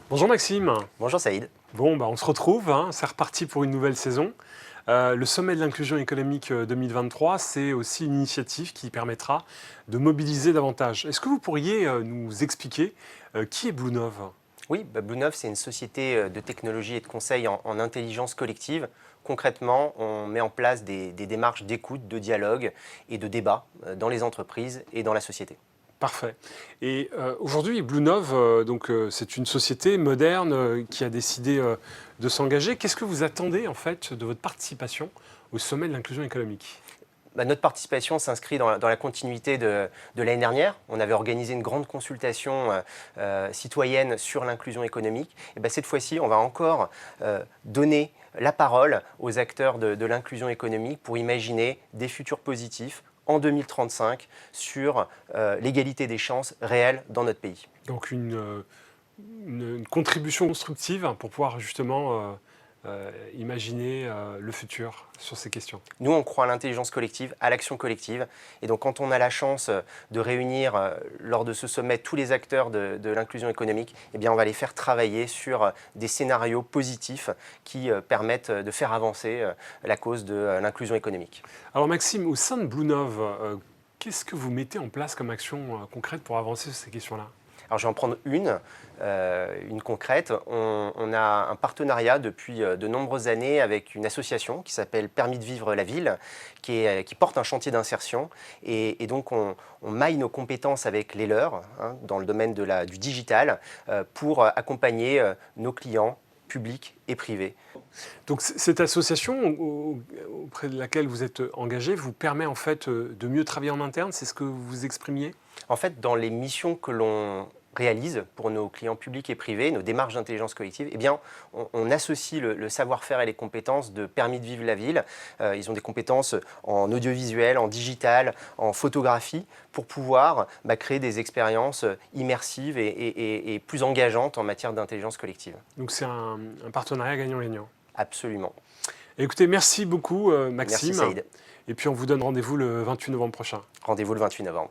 Bonjour Maxime. Bonjour Saïd. Bon, on se retrouve, c'est reparti pour une nouvelle saison. Le sommet de l'inclusion économique 2023, c'est aussi une initiative qui permettra de mobiliser davantage. Est-ce que vous pourriez nous expliquer qui est BlueNov? Oui, BlueNov, c'est une société de technologie et de conseil en intelligence collective. Concrètement, on met en place des démarches d'écoute, de dialogue et de débat dans les entreprises et dans la société. Parfait. Et aujourd'hui, BlueNov, c'est une société moderne qui a décidé de s'engager. Qu'est-ce que vous attendez en fait de votre participation au sommet de l'inclusion économique? Notre participation s'inscrit dans la continuité de l'année dernière. On avait organisé une grande consultation citoyenne sur l'inclusion économique. Et cette fois-ci, on va encore donner la parole aux acteurs de l'inclusion économique pour imaginer des futurs positifs en 2035 sur l'égalité des chances réelles dans notre pays. Donc une contribution constructive pour pouvoir justement imaginer le futur sur ces questions. Nous, on croit à l'intelligence collective, à l'action collective. Et donc, quand on a la chance de réunir lors de ce sommet tous les acteurs de l'inclusion économique, on va les faire travailler sur des scénarios positifs qui permettent de faire avancer la cause de l'inclusion économique. Alors Maxime, au sein de BlueNov, qu'est-ce que vous mettez en place comme action concrète pour avancer sur ces questions-là? Alors, je vais en prendre une concrète. On a un partenariat depuis de nombreuses années avec une association qui s'appelle Permis de vivre la ville, qui porte un chantier d'insertion. Et donc, on maille nos compétences avec les leurs dans le domaine du digital pour accompagner nos clients publics et privés. Donc cette association auprès de laquelle vous êtes engagé vous permet en fait de mieux travailler en interne, c'est ce que vous exprimiez? En fait, dans les missions que l'on réalise pour nos clients publics et privés, nos démarches d'intelligence collective, on associe le savoir-faire et les compétences de Permis de vivre la ville. Ils ont des compétences en audiovisuel, en digital, en photographie, pour pouvoir créer des expériences immersives et plus engageantes en matière d'intelligence collective. Donc c'est un partenariat gagnant-gagnant. Absolument. Écoutez, merci beaucoup Maxime. Merci Saïd. Et puis on vous donne rendez-vous le 28 novembre prochain. Rendez-vous le 28 novembre.